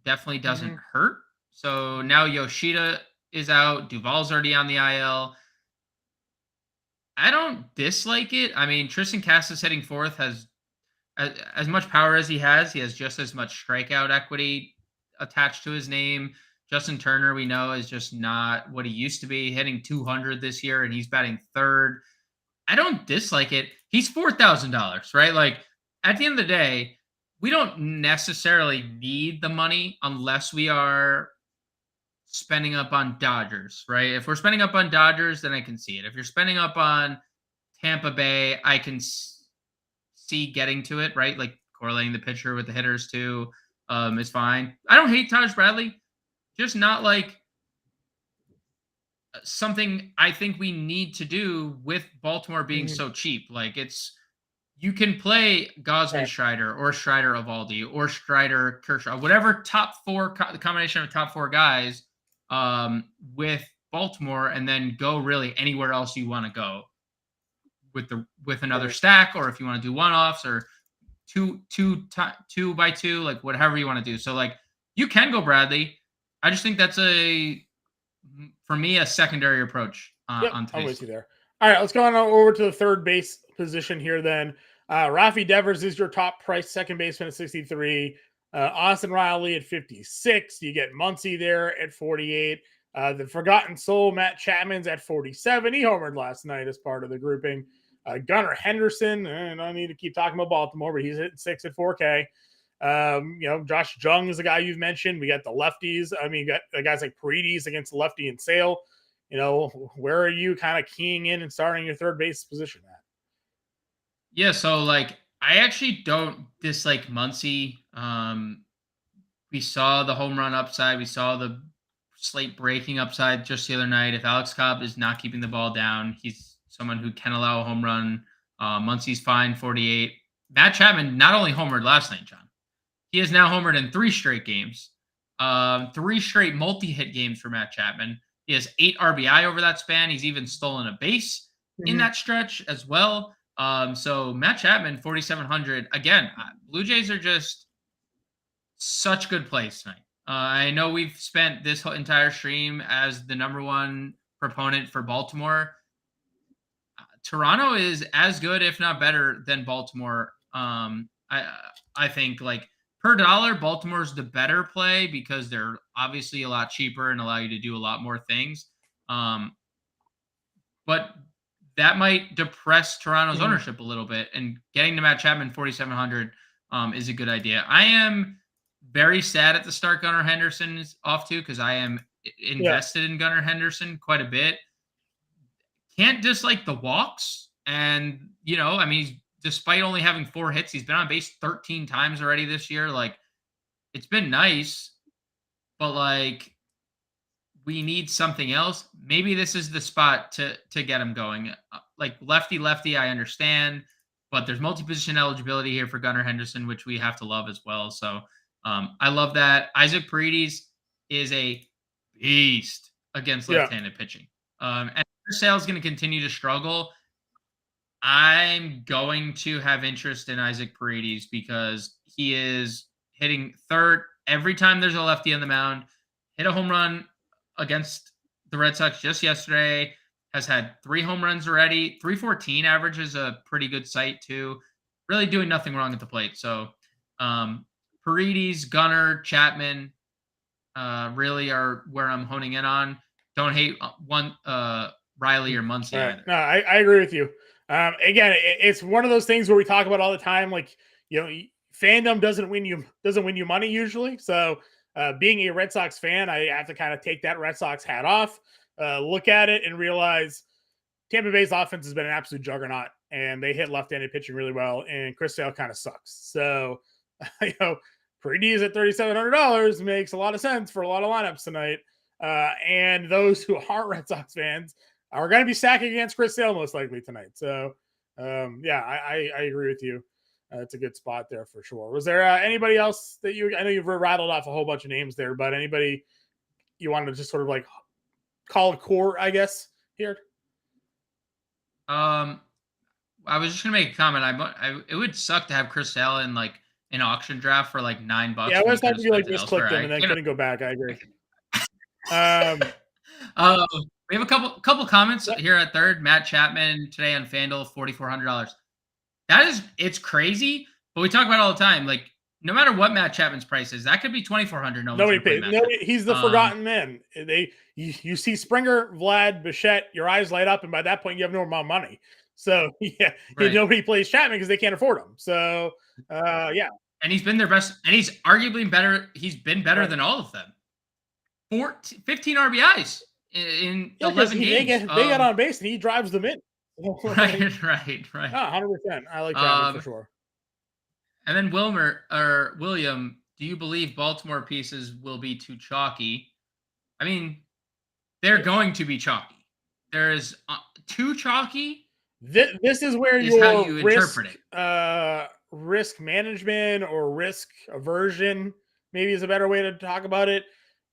definitely doesn't hurt. So now Yoshida is out. Duvall's already on the IL. I don't dislike it. I mean, Tristan Casas hitting 4th has as much power as he has just as much strikeout equity attached to his name. Justin Turner, we know, is just not what he used to be, hitting 200 this year, and he's batting 3rd. I don't dislike it. He's $4,000, right? Like, at the end of the day, we don't necessarily need the money unless we are spending up on Dodgers, right? If we're spending up on Dodgers, then I can see it. If you're spending up on Tampa Bay, I can see getting to it, right? Like correlating the pitcher with the hitters too is fine. I don't hate Taj Bradley, just not like something I think we need to do with Baltimore being so cheap. Like you can play Gosman Strider or Strider Eovaldi or Strider Kershaw, whatever the combination of top 4 guys with Baltimore, and then go really anywhere else you want to go with another stack, or if you want to do one-offs or two by two, like whatever you want to do. So like you can go Bradley. I just think that's for me a secondary approach on today's. I'm with you there. All right, let's go on over to the third base position here then. Rafi Devers is your top price second baseman at 63. Austin Riley at 56. You get Muncy there at 48. The forgotten soul, Matt Chapman's at 47. He homered last night as part of the grouping. Gunnar Henderson, and I need to keep talking about Baltimore, but he's hitting 6 at 4K. Josh Jung is the guy you've mentioned. We got the lefties. I mean, you got the guys like Paredes against the lefty and Sale. Where are you kind of keying in and starting your third base position at? Yeah, so like I actually don't dislike Muncy. We saw the home run upside. We saw the slate breaking upside just the other night. If Alex Cobb is not keeping the ball down, he's someone who can allow a home run. Muncy's fine, 48. Matt Chapman not only homered last night, John, he has now homered in 3 straight games, 3 straight multi-hit games for Matt Chapman. He has 8 RBI over that span. He's even stolen a base in that stretch as well. So Matt Chapman, 4,700. Again, Blue Jays are just such good plays tonight. I know we've spent this whole entire stream as the number one proponent for Baltimore. Toronto is as good, if not better, than Baltimore. I think like per dollar, Baltimore's the better play because they're obviously a lot cheaper and allow you to do a lot more things. But that might depress Toronto's ownership a little bit, and getting to Matt Chapman 4,700 is a good idea. I am very sad at the start Gunnar Henderson is off to because I am invested in Gunnar Henderson quite a bit. Can't dislike the walks, and he's, despite only having 4 hits, he's been on base 13 times already this year. Like, it's been nice, but like, we need something else. Maybe this is the spot to get him going. Like lefty, I understand, but there's multi-position eligibility here for Gunnar Henderson, which we have to love as well. So I love that. Isaac Paredes is a beast against left-handed pitching. And Chris Sale is going to continue to struggle. I'm going to have interest in Isaac Paredes because he is hitting third every time there's a lefty on the mound. Hit a home run against the Red Sox just yesterday, has had 3 home runs already. 314 average is a pretty good sight too. Really doing nothing wrong at the plate. So Paredes, Gunnar, Chapman really are where I'm honing in on. Don't hate Riley or Muncy either. No, I agree with you. Again, it's one of those things where we talk about all the time. Like, fandom doesn't win you money usually. So being a Red Sox fan, I have to kind of take that Red Sox hat off, look at it, and realize Tampa Bay's offense has been an absolute juggernaut, and they hit left-handed pitching really well, and Chris Sale kind of sucks. So, Paredes at $3,700 makes a lot of sense for a lot of lineups tonight. And those who aren't Red Sox fans are going to be stacking against Chris Sale most likely tonight. So, I agree with you. It's a good spot there for sure. Was there anybody else that I know you've rattled off a whole bunch of names there, but anybody you wanted to just sort of like call a core, I guess, here? I was just gonna make a comment. It would suck to have Chris Sale in like an auction draft for like $9. Yeah, I was talking to you like just clicked him and then couldn't go back. I agree. We have a couple comments here at third. Matt Chapman today on FanDuel, $4,400. It's crazy, but we talk about it all the time. Like, no matter what Matt Chapman's price is, that could be $2,400. Nobody pays. He's the forgotten man. You see Springer, Vlad, Bichette, your eyes light up, and by that point, you have no more money. So nobody plays Chapman because they can't afford him. So and he's been their best, and he's arguably better. He's been better than all of them. 15 RBIs in 11 games. They get on base, and he drives them in. Right. 100%. I like Chapman for sure. And then William, do you believe Baltimore pieces will be too chalky? I mean, they're going to be chalky. There is too chalky. This is where how you interpret it. Risk management or risk aversion maybe is a better way to talk about it.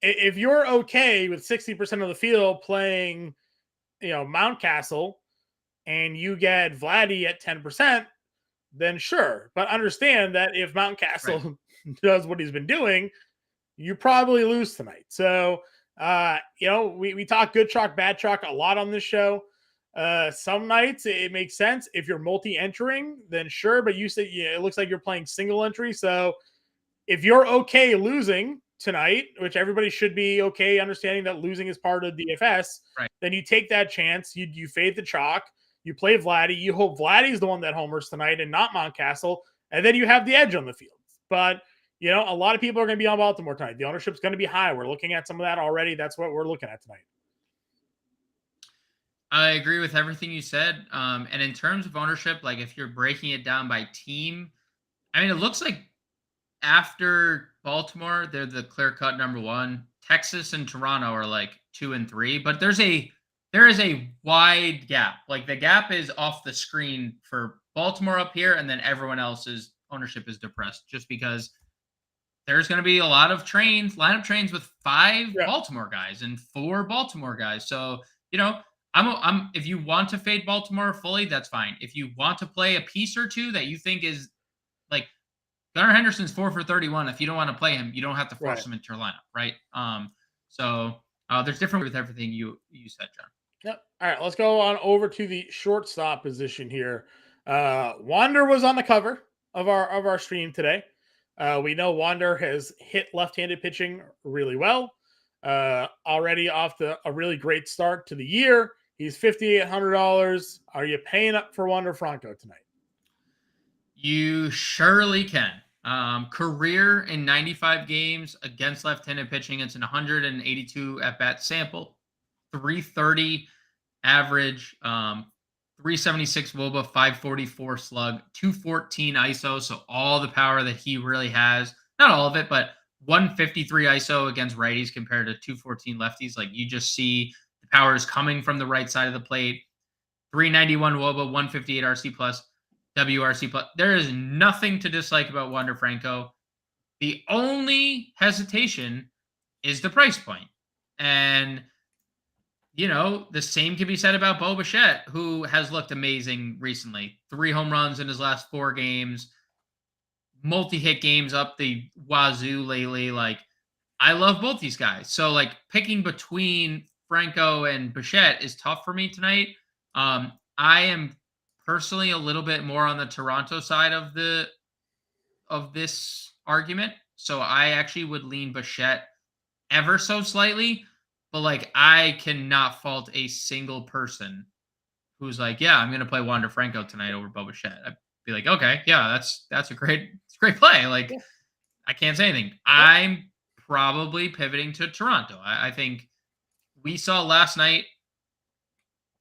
If you're okay with 60% of the field playing, Mountcastle, and you get Vladdy at 10%, then sure. But understand that if Mountcastle does what he's been doing, you probably lose tonight. So, we talk good chalk, bad chalk a lot on this show. Some nights it makes sense. If you're multi-entering, then sure. But you said it looks like you're playing single entry. So if you're okay losing tonight, which everybody should be okay understanding that losing is part of DFS, then you take that chance. You fade the chalk. You play Vladdy. You hope Vladdy's the one that homers tonight and not Mountcastle, and then you have the edge on the field. But a lot of people are going to be on Baltimore tonight. The ownership's going to be high. We're looking at some of that already. That's what we're looking at tonight. I agree with everything you said. And in terms of ownership, like if you're breaking it down by team, I mean, it looks like after Baltimore, they're the clear-cut number one. Texas and Toronto are like 2 and 3, but there is a wide gap. Like the gap is off the screen for Baltimore up here, and then everyone else's ownership is depressed just because there's going to be a lot of lineup trains with 5 Baltimore guys and 4 Baltimore guys. So, I'm if you want to fade Baltimore fully, that's fine. If you want to play a piece or two that you think is like Gunnar Henderson's 4 for 31. If you don't want to play him, you don't have to force him into your lineup, right? So there's different with everything you said, John. Yep. All right, let's go on over to the shortstop position here. Wander was on the cover of our stream today. We know Wander has hit left-handed pitching really well. Already off a really great start to the year. He's $5,800. Are you paying up for Wander Franco tonight? You surely can. Career in 95 games against left-handed pitching. It's an 182 at-bat sample, 330 average, 376 WOBA, 544 slug, 214 ISO. So all the power that he really has, not all of it, but 153 ISO against righties compared to 214 lefties. Like you just see the power is coming from the right side of the plate. 391 WOBA, 158 RC plus, WRC plus. There is nothing to dislike about Wander Franco. The only hesitation is the price point. And, the same can be said about Bo Bichette, who has looked amazing recently. 3 home runs in his last 4 games. Multi-hit games up the wazoo lately. Like, I love both these guys. So, like, picking between Franco and Bichette is tough for me tonight. I am personally a little bit more on the Toronto side of this argument. So I actually would lean Bichette ever so slightly, but like I cannot fault a single person who's like, yeah, I'm going to play Wander Franco tonight over Bo Bichette. I'd be like, okay, yeah, that's a great play. Like I can't say anything. I'm probably pivoting to Toronto. I think we saw last night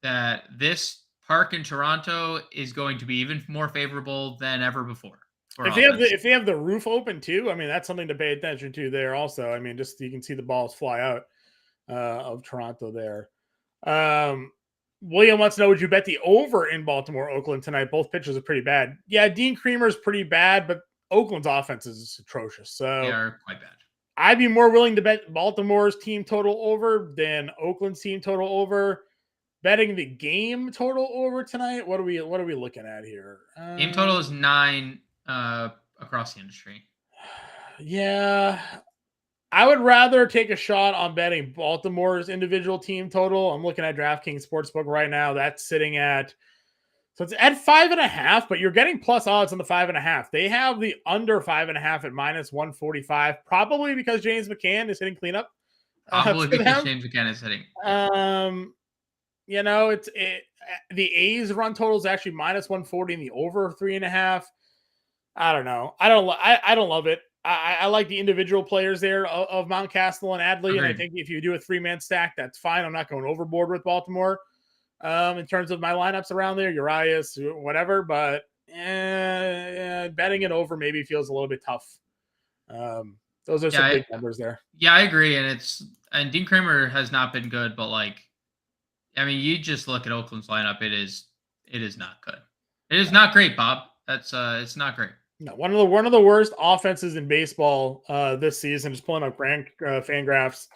that this park in Toronto is going to be even more favorable than ever before. If they have the roof open too, I mean that's something to pay attention to there. Also, I mean, just you can see the balls fly out of Toronto there. William wants to know: would you bet the over in Baltimore, Oakland tonight? Both pitchers are pretty bad. Yeah, Dean Kremer's pretty bad, but Oakland's offense is atrocious. So they are quite bad. I'd be more willing to bet Baltimore's team total over than Oakland's team total over. Betting the game total over tonight. What are we looking at here? Game total is 9 across the industry. Yeah, I would rather take a shot on betting Baltimore's individual team total. I'm looking at DraftKings Sportsbook right now. That's sitting at it's at 5.5, but you're getting plus odds on the 5.5. They have the under 5.5 at -145, probably because James McCann is hitting cleanup. Probably because James McCann is hitting. The A's run total is actually -140 and the over 3.5. I don't know. I don't love it. I like the individual players there of Mountcastle and Adley. And I think if you do a 3-man stack, that's fine. I'm not going overboard with Baltimore in terms of my lineups around there, Urias, whatever. But betting it over maybe feels a little bit tough. Those are some big numbers there. Yeah, I agree. And Dean Kremer has not been good, but like, I mean, you just look at Oakland's lineup. It is not good. It is not great, Bob. That's it's not great. No, one of the worst offenses in baseball this season. Just pulling up Fangraphs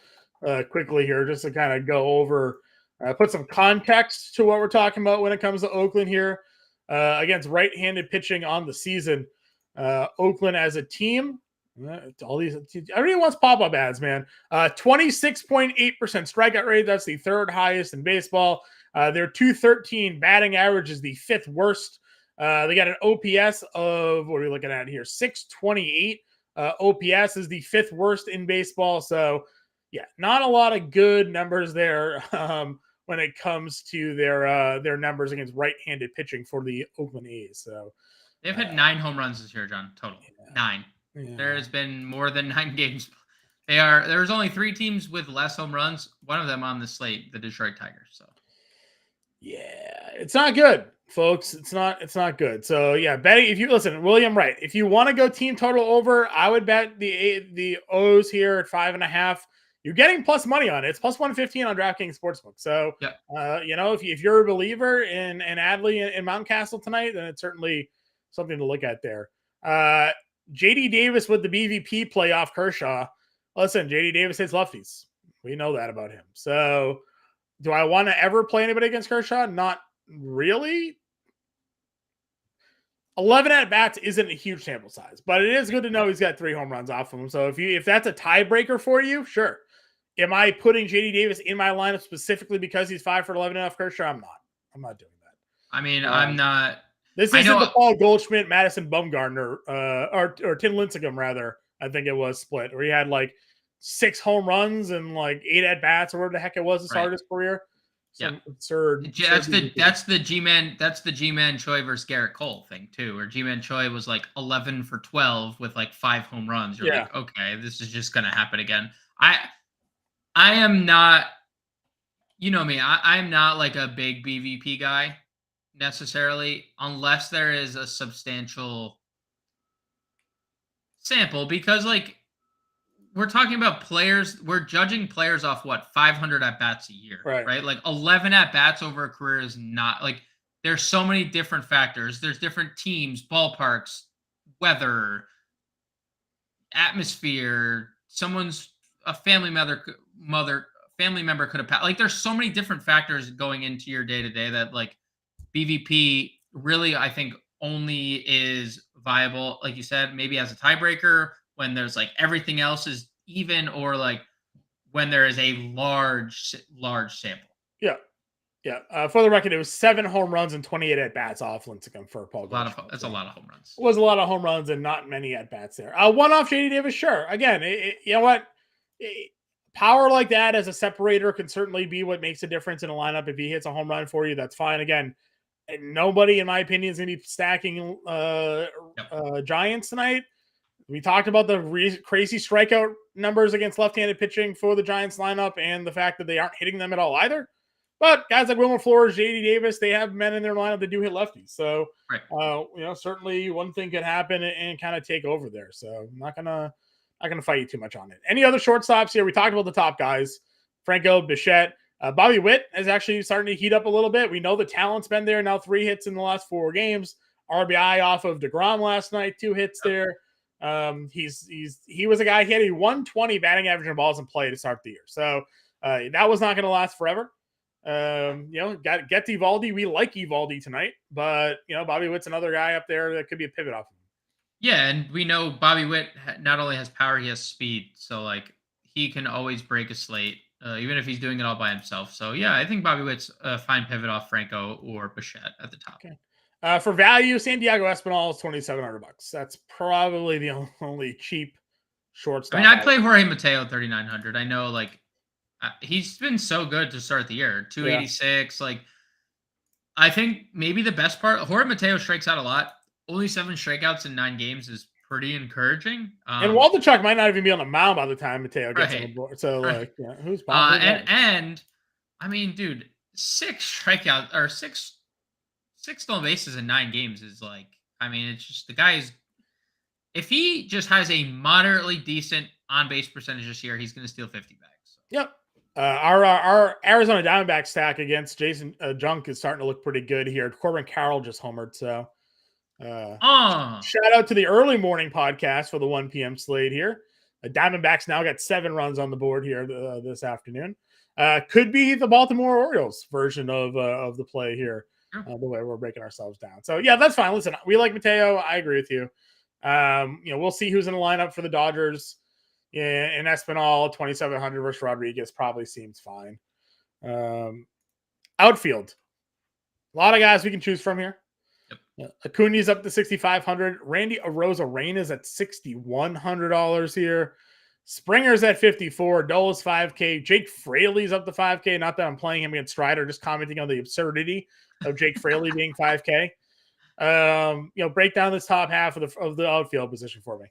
quickly here, just to kind of go over, put some context to what we're talking about when it comes to Oakland here against right-handed pitching on the season. Oakland as a team. All these everybody wants pop-up ads, man. 26.8% strikeout rate. That's the 3rd highest in baseball. Their .213 batting average is the 5th worst. They got an OPS of, what are we looking at here? 628. OPS is the 5th worst in baseball. So, yeah, not a lot of good numbers there. when it comes to their numbers against right-handed pitching for the Oakland A's. So they've hit 9 home runs this year, John. Total 9. Yeah. There has been more than 9 games. There's only 3 teams with less home runs. One of them on the slate, the Detroit Tigers. So yeah, it's not good, folks. It's not good. So yeah, betting. If you listen, William, right? If you want to go team total over, I would bet the O's here at 5.5. You're getting plus money on it. It's plus 115 on DraftKings Sportsbook. So, if you're a believer in Adley and Mountcastle tonight, then it's certainly something to look at there. JD Davis with the BVP playoff Kershaw. Listen, JD Davis hits lefties. We know that about him. So, do I want to ever play anybody against Kershaw? Not really. 11 at-bats isn't a huge sample size, but it is good to know he's got 3 home runs off of him. So if that's a tiebreaker for you, sure. Am I putting JD Davis in my lineup specifically because he's 5 for 11 off Kershaw? I'm not doing that. I mean, I'm not. This isn't the Paul Goldschmidt, Madison Bumgarner, or Tim Lincecum, rather, I think it was split, where he had like 6 home runs and like 8 at-bats or whatever the heck it was to start his career. Absurd. That's the G-Man Choi versus Garrett Cole thing too, where G-Man Choi was like 11 for 12 with like 5 home runs. You're like, okay, this is just gonna happen again. I am not, you know me, I am not like a big BVP guy necessarily, unless there is a substantial sample, because like we're talking about players, we're judging players off what, 500 at-bats a year, right? Like 11 at-bats over a career is not, like, there's so many different factors. There's different teams, ballparks, weather, atmosphere, a family member could have passed. Like, there's so many different factors going into your day-to-day that, like, BVP really, I think, only is viable, like you said, maybe as a tiebreaker when there's, like, everything else is even, or, like, when there is a large sample. Yeah. For the record, it was 7 home runs and 28 at-bats off Lincecum for Paul Goldschmidt. That's a lot of home runs. It was a lot of home runs and not many at-bats there. One off JD Davis, sure. Again, you know what? Power like that as a separator can certainly be what makes a difference in a lineup. If he hits a home run for you, that's fine. Again, nobody, in my opinion, is going to be stacking Giants tonight. We talked about the crazy strikeout numbers against left-handed pitching for the Giants lineup and the fact that they aren't hitting them at all either. But guys like Wilmer Flores, JD Davis, they have men in their lineup that do hit lefties. So, certainly one thing could happen and kind of take over there. So I'm not gonna fight you too much on it. Any other shortstops here? We talked about the top guys: Franco, Bichette, Bobby Witt is actually starting to heat up a little bit. We know the talent's been there now. 3 hits in the last 4 games. RBI off of DeGrom last night. 2 hits there. He was a guy. He had a 120 batting average in balls in play to start the year. So that was not going to last forever. Get Evaldi. We like Evaldi tonight, but Bobby Witt's another guy up there that could be a pivot off of him. Yeah, and we know Bobby Witt not only has power, he has speed. So like he can always break a slate, even if he's doing it all by himself. So yeah, I think Bobby Witt's a fine pivot off Franco or Bichette at the top. Okay. For value, Santiago Espinal is $2,700. That's probably the only cheap shortstop. I mean, I'd play Jorge Mateo $3,900. I know, like, he's been so good to start the year. 286. Like, I think maybe the best part, Jorge Mateo strikes out a lot. Only 7 strikeouts in 9 games is pretty encouraging. And Waldichuk might not even be on the mound by the time Mateo gets on the board. So, who's and I mean, dude, 6 strikeouts or 6 stolen bases in 9 games is like, I mean, it's just the guy's, if he just has a moderately decent on base percentage this year, he's going to steal 50 bags. So. Yep. Our Arizona Diamondback stack against Jason Junk is starting to look pretty good here. Corbin Carroll just homered. So shout out to the early morning podcast for the 1 p.m. slate here. Diamondbacks now got 7 runs on the board here this afternoon. Could be the Baltimore Orioles version of the play here. The way we're breaking ourselves down. So yeah, that's fine. Listen, we like Mateo. I agree with you. We'll see who's in the lineup for the Dodgers. And Espinal, 2,700 versus Rodriguez probably seems fine. Outfield, a lot of guys we can choose from here. Yep. Acuna's up to 6,500. Randy Arozarena is at $6,100 here. Springer's at 54. Dola's 5K. Jake Fraley's up to 5K. Not that I'm playing him against Strider, just commenting on the absurdity of Jake Fraley being 5K. Break down this top half of the outfield position for me.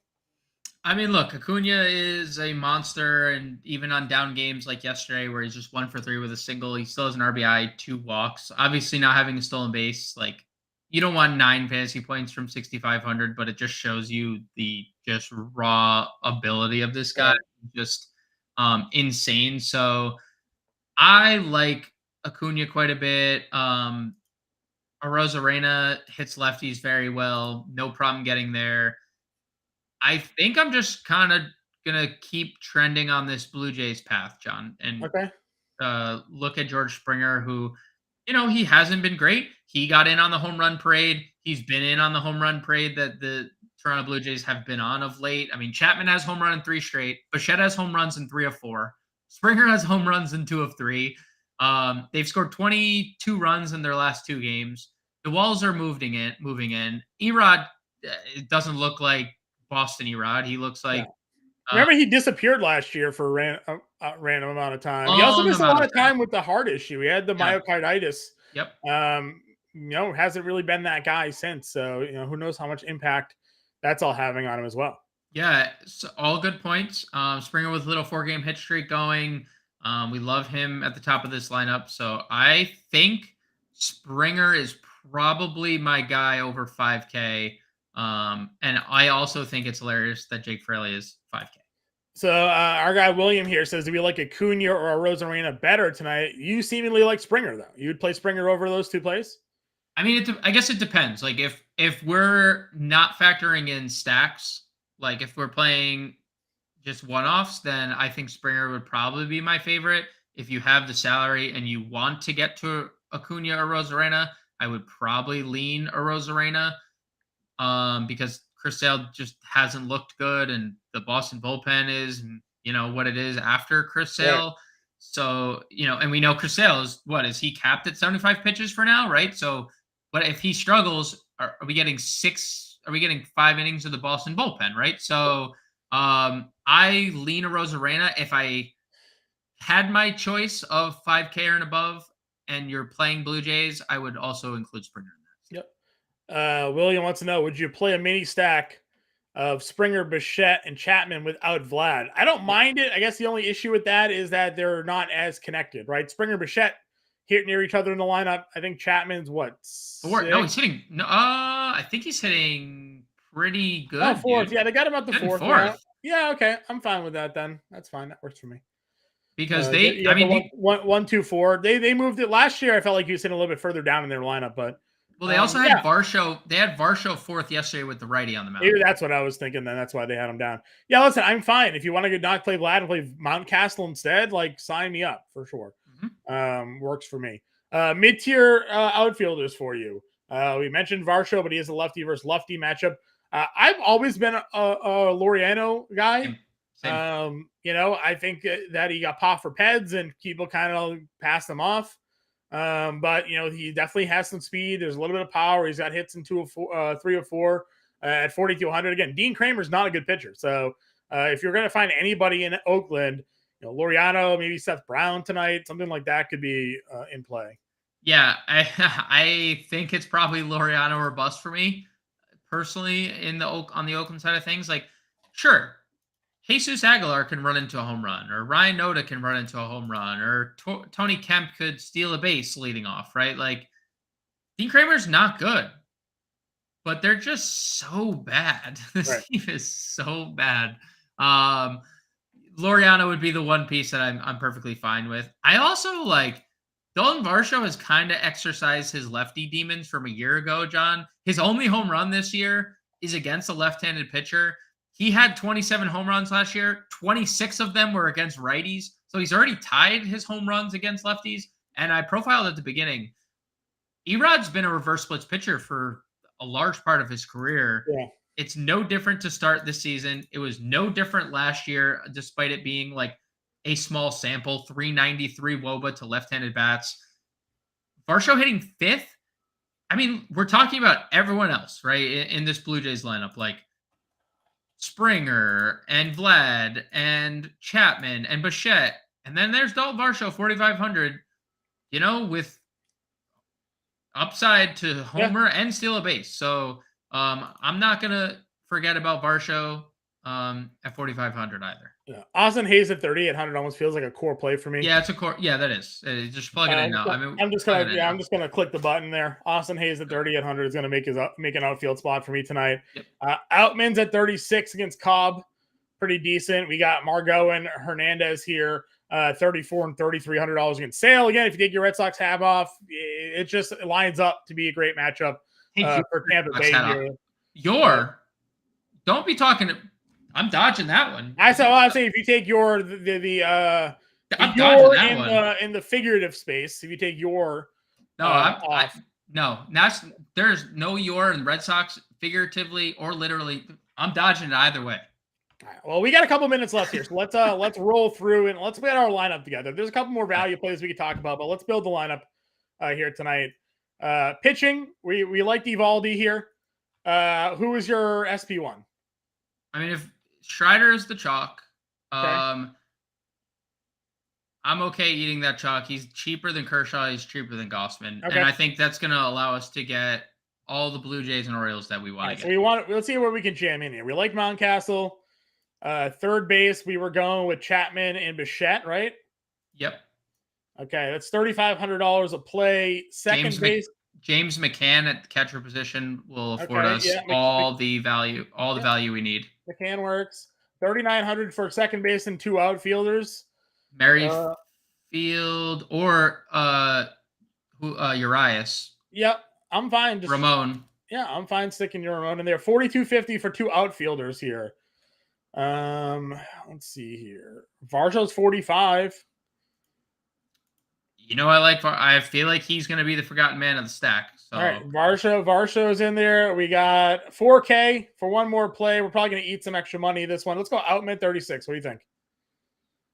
I mean, look, Acuna is a monster, and even on down games like yesterday where he's just 1 for 3 with a single, he still has an RBI, 2 walks. Obviously, not having a stolen base, like you don't want 9 fantasy points from 6,500, but it just shows you the just raw ability of this guy, just insane. So I like Acuna quite a bit. Arozarena hits lefties very well, no problem getting there. I think I'm just kind of gonna keep trending on this Blue Jays path, John, and Okay. look at George Springer, who, he hasn't been great. He got in on the home run parade. He's been in on the home run parade that the Toronto Blue Jays have been on of late. I mean, Chapman has home run in 3 straight. Bichette has home runs in 3 of 4. Springer has home runs in 2 of 3. They've scored 22 runs in their last 2 games. The walls are moving in. Erod, it doesn't look like Boston Erod. He looks like remember he disappeared last year for a random amount of time. He also missed a lot of time with the heart issue. He had the myocarditis. Yep. Hasn't really been that guy since. So who knows how much impact that's all having on him as well. Yeah, so all good points. Springer with a little 4-game hit streak going. We love him at the top of this lineup. So I think Springer is probably my guy over 5K. And I also think it's hilarious that Jake Fraley is 5K. So our guy William here says, do we like Acuna or Arozarena better tonight? You seemingly like Springer, though. You would play Springer over those 2 plays? I mean, I guess it depends. Like if we're not factoring in stacks, like if we're playing just one-offs, then I think Springer would probably be my favorite. If you have the salary and you want to get to Acuna or Arozarena, I would probably lean Arozarena. Because Chris Sale just hasn't looked good, and the Boston bullpen is, what it is after Chris Sale. Right. So, and we know Chris Sale is he capped at 75 pitches for now, right? So, but if he struggles, are we getting 5 innings of the Boston bullpen, right? So, I lean Arozarena. If I had my choice of 5K or and above, and you're playing Blue Jays, I would also include Springer in that. Yep. William wants to know, would you play a mini stack of Springer, Bichette, and Chapman without Vlad? I don't mind it. I guess the only issue with that is that they're not as connected, right? Springer, Bichette hit near each other in the lineup. I think Chapman's what? 4? No, he's hitting. No, I think he's hitting pretty good. Oh, 4th. Dude. Yeah, they got him at the 4th. Yeah, okay. I'm fine with that then. That's fine. That works for me. Because 1, 2, 4. They moved it last year. I felt like he was sitting a little bit further down in their lineup, but well, they also had Varsho. They had Varsho 4th yesterday with the righty on the mound. Maybe that's what I was thinking. Then that's why they had him down. Yeah, listen, I'm fine. If you want to not play Vlad and play Mountcastle instead, like sign me up for sure. Mm-hmm. Works for me. Mid-tier outfielders for you. We mentioned Varsho, but he is a lefty versus lefty matchup. I've always been a Laureano guy. Same. I think that he got popped for Peds and people kind of passed him off. But he definitely has some speed. There's a little bit of power. He's got hits in 3 or 4 at 4,200. Again, Dean Kramer's not a good pitcher. So if you're going to find anybody in Oakland, Laureano, maybe Seth Brown tonight, something like that could be in play. Yeah, I think it's probably Laureano or bust for me personally on the Oakland side of things. Like, sure, Jesus Aguilar can run into a home run, or Ryan Noda can run into a home run, or Tony Kemp could steal a base leading off, right? Like, Dean Kramer's not good, but they're just so bad. This team is so bad. Laureano would be the one piece that I'm perfectly fine with. I also like Dolan Varsho has kind of exercised his lefty demons from a year ago, John. His only home run this year is against a left-handed pitcher. He had 27 home runs last year. 26 of them were against righties. So he's already tied his home runs against lefties. And I profiled at the beginning, Erod's been a reverse splits pitcher for a large part of his career. Yeah. It's no different to start this season. It was no different last year, despite it being like a small sample, 393 WOBA to left-handed bats. Varsho hitting 5th. I mean, we're talking about everyone else, right, in this Blue Jays lineup. Like, Springer and Vlad and Chapman and Bichette. And then there's Dalton Varsho, 4,500, with upside to homer and steal a base. So I'm not going to forget about Varsho at 4,500 either. Yeah. Austin Hayes at 3,800 almost feels like a core play for me. Yeah, it's a core. Yeah, that is. Just plug it in now. I'm just gonna click the button there. Austin Hayes at 3,800 is gonna make an outfield spot for me tonight. Yep. Outman's at 36 against Cobb, pretty decent. We got Margot and Hernandez here, $34 and $3,300 against Sale. Again, if you take your Red Sox half off, it just lines up to be a great matchup for Tampa Bay here. Don't be talking. I'm dodging that one. I say if you take your in the figurative space, if you take your there's no your in Red Sox figuratively or literally. I'm dodging it either way. All right, well, we got a couple minutes left here, so let's roll through and let's get our lineup together. There's a couple more value plays we could talk about, but let's build the lineup here tonight. Pitching, we like Evaldi here. Who is your SP1? I mean, if Strider is the chalk, okay. I'm okay eating that chalk. He's cheaper than Kershaw. He's cheaper than Gossman. Okay. And I think that's going to allow us to get all the Blue Jays and Orioles that we want to get. So let's see where we can jam in here. We like Mountcastle. Third base, we were going with Chapman and Bichette, right? Yep. Okay, that's $3,500 a play. Second base. James McCann at the catcher position will afford us all the value we need. McCann works. $3,900 for second base and two outfielders. Merrifield or Urias. Yep, I'm fine. Ramon. Yeah, I'm fine sticking your Ramon in there. $4,250 for two outfielders here. Let's see here. Varsho's 45. I feel like he's going to be the forgotten man of the stack. So. All right, Varsho's in there. We got 4K for one more play. We're probably going to eat some extra money this one. Let's go Outman 36. What do you think?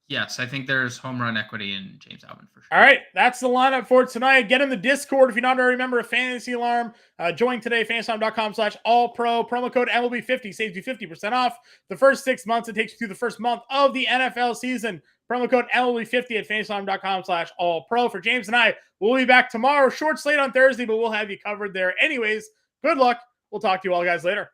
Yes, I think there's home run equity in James Outman for sure. All right, that's the lineup for tonight. Get in the Discord if you're not already a member of Fantasy Alarm. Join today, fantasyalarm.com/allpro. Promo code MLB50 saves you 50% off the first 6 months. It takes you through the first month of the NFL season. Promo code MLB50 at fantasyalarm.com/allpro. For James and I, we'll be back tomorrow. Short slate on Thursday, but we'll have you covered there. Anyways, good luck. We'll talk to you all guys later.